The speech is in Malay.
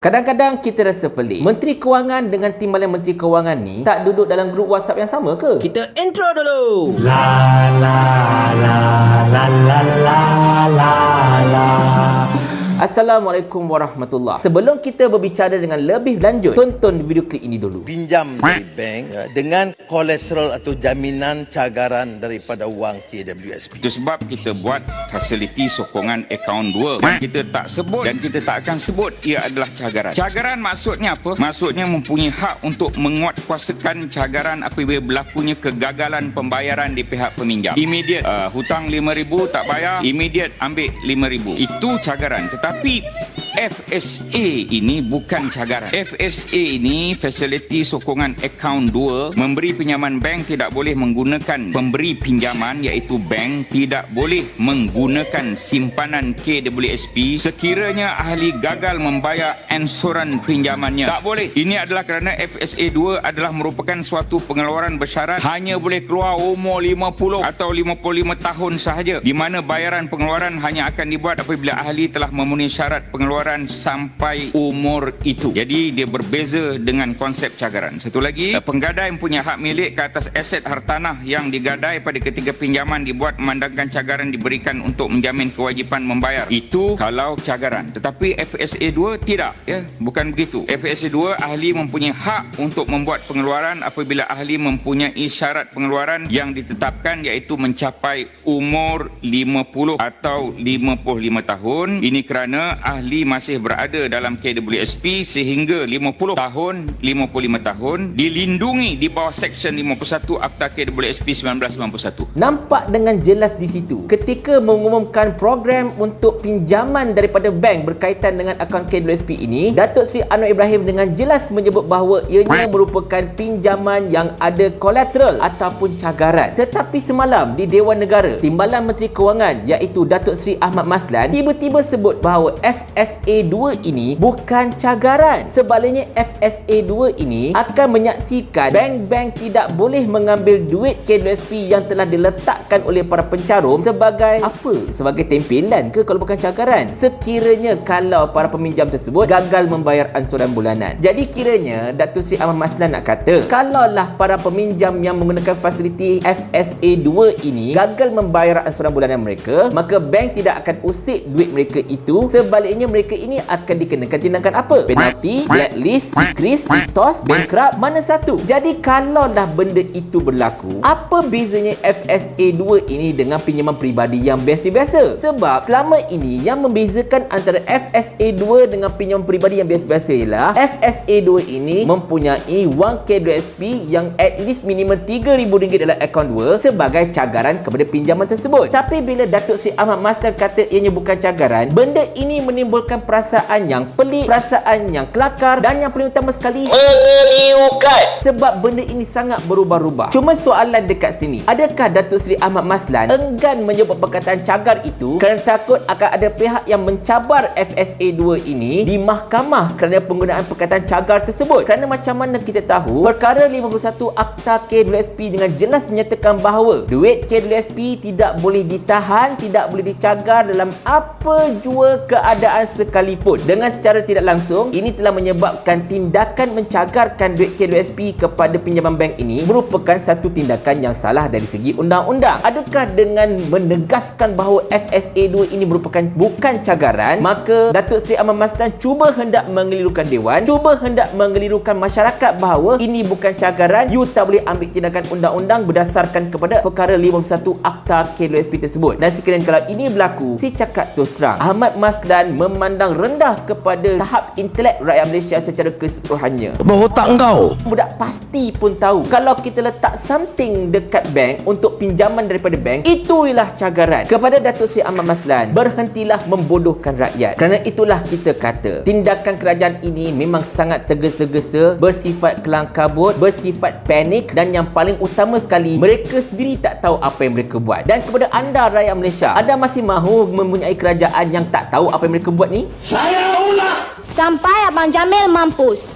Kadang-kadang kita rasa pelik. Menteri Kewangan dengan Timbalan Menteri Kewangan ni tak duduk dalam grup WhatsApp yang sama ke? Kita intro dulu. La la la la la la la la. Assalamualaikum warahmatullahi. Sebelum kita berbicara dengan lebih lanjut, tonton video klip ini dulu. Pinjam dari bank dengan kolateral atau jaminan cagaran daripada wang KWSP. Itu sebab kita buat fasiliti sokongan akaun 2 yang kita tak sebut dan kita tak akan sebut ia adalah cagaran. Cagaran maksudnya apa? Maksudnya mempunyai hak untuk menguatkuasakan cagaran apabila berlakunya kegagalan pembayaran di pihak peminjam. Immediate hutang RM5,000 tak bayar, immediate ambil RM5,000. Itu cagaran. Tetapi FSA ini bukan cagaran. FSA ini fasiliti sokongan akaun 2, memberi pinjaman bank tidak boleh menggunakan pemberi pinjaman iaitu bank tidak boleh menggunakan simpanan KWSP sekiranya ahli gagal membayar ansuran pinjamannya. Tak boleh. Ini adalah kerana FSA 2 adalah merupakan suatu pengeluaran bersyarat hanya boleh keluar umur 50 atau 55 tahun sahaja, di mana bayaran pengeluaran hanya akan dibuat apabila ahli telah memenuhi syarat pengeluaran sampai umur itu. Jadi dia berbeza dengan konsep cagaran. Satu lagi, penggadai mempunyai hak milik ke atas aset hartanah yang digadai pada ketika pinjaman dibuat memandangkan cagaran diberikan untuk menjamin kewajipan membayar. Itu kalau cagaran. Tetapi FSA 2 tidak, ya, bukan begitu. FSA 2 ahli mempunyai hak untuk membuat pengeluaran apabila ahli mempunyai syarat pengeluaran yang ditetapkan iaitu mencapai umur 50 atau 55 tahun. Ini kerana ahli masih berada dalam KWSP sehingga 50 tahun, 55 tahun, dilindungi di bawah Seksyen 51 Akta KWSP 1991. Nampak dengan jelas di situ ketika mengumumkan program untuk pinjaman daripada bank berkaitan dengan akaun KWSP ini, Datuk Seri Anwar Ibrahim dengan jelas menyebut bahawa ianya merupakan pinjaman yang ada kolateral ataupun cagaran. Tetapi semalam di Dewan Negara, Timbalan Menteri Kewangan iaitu Datuk Seri Ahmad Maslan tiba-tiba sebut bahawa FSA 2 ini bukan cagaran. Sebaliknya FSA 2 ini akan menyaksikan bank-bank tidak boleh mengambil duit KWSP yang telah diletakkan oleh para pencarum sebagai apa? Sebagai tempelan ke kalau bukan cagaran? Sekiranya kalau para peminjam tersebut gagal membayar ansuran bulanan. Jadi kiranya Datuk Seri Ahmad Maslan nak kata, kalaulah para peminjam yang menggunakan fasiliti FSA 2 ini gagal membayar ansuran bulanan mereka, maka bank tidak akan usik duit mereka itu. Sebaliknya mereka ini akan dikenakan tindakan apa? Penalti, blacklist, sikris, sitos, bankrupt, mana satu? Jadi kalaulah benda itu berlaku, apa bezanya FSA 2 ini dengan pinjaman peribadi yang biasa-biasa? Sebab selama ini yang membezakan antara FSA 2 dengan pinjaman peribadi yang biasa-biasa ialah FSA 2 ini mempunyai wang KWSP yang at least minimum RM3,000 dalam akaun 2 sebagai cagaran kepada pinjaman tersebut. Tapi bila Datuk Seri Ahmad Maslan kata ianya bukan cagaran, benda ini menimbulkan perasaan yang pelik, perasaan yang kelakar dan yang paling utama sekali mengelirukan. Sebab benda ini sangat berubah-ubah. Cuma soalan dekat sini, adakah Datuk Seri Ahmad Maslan enggan menyebut perkataan cagar itu kerana takut akan ada pihak yang mencabar FSA 2 ini di mahkamah kerana penggunaan perkataan cagar tersebut? Kerana macam mana kita tahu, perkara 51 Akta KWSP dengan jelas menyatakan bahawa duit KWSP tidak boleh ditahan, tidak boleh dicagar dalam apa jua keadaan sekalipun. Dengan secara tidak langsung, ini telah menyebabkan tindakan mencagarkan duit KWSP kepada pinjaman bank ini merupakan satu tindakan yang salah dari segi undang-undang. Adakah dengan menegaskan bahawa FSA 2 ini merupakan bukan cagaran, maka Datuk Seri Ahmad Maslan cuba hendak mengelirukan Dewan, cuba hendak mengelirukan masyarakat bahawa ini bukan cagaran, you tak boleh ambil tindakan undang-undang berdasarkan kepada perkara 51 Akta KWSP tersebut. Dan sekiranya kalau ini berlaku, saya cakap terus terang, Ahmad Maslan memandang rendah kepada tahap intelek rakyat Malaysia secara keseluruhannya. Berotak engkau. Budak pasti pun tahu kalau kita letak something dekat bank untuk pinjaman daripada bank, itu ialah cagaran. Kepada Datuk Seri Ahmad Maslan, berhentilah membodohkan rakyat. Kerana itulah kita kata, tindakan kerajaan ini memang sangat tergesa-gesa, bersifat kelang kabut, bersifat panik, dan yang paling utama sekali, mereka sendiri tak tahu apa yang mereka buat. Dan kepada anda rakyat Malaysia, anda masih mahu mempunyai kerajaan yang tak tahu apa yang mereka buat ni? Saya ulang. Sampai Abang Jamil mampus.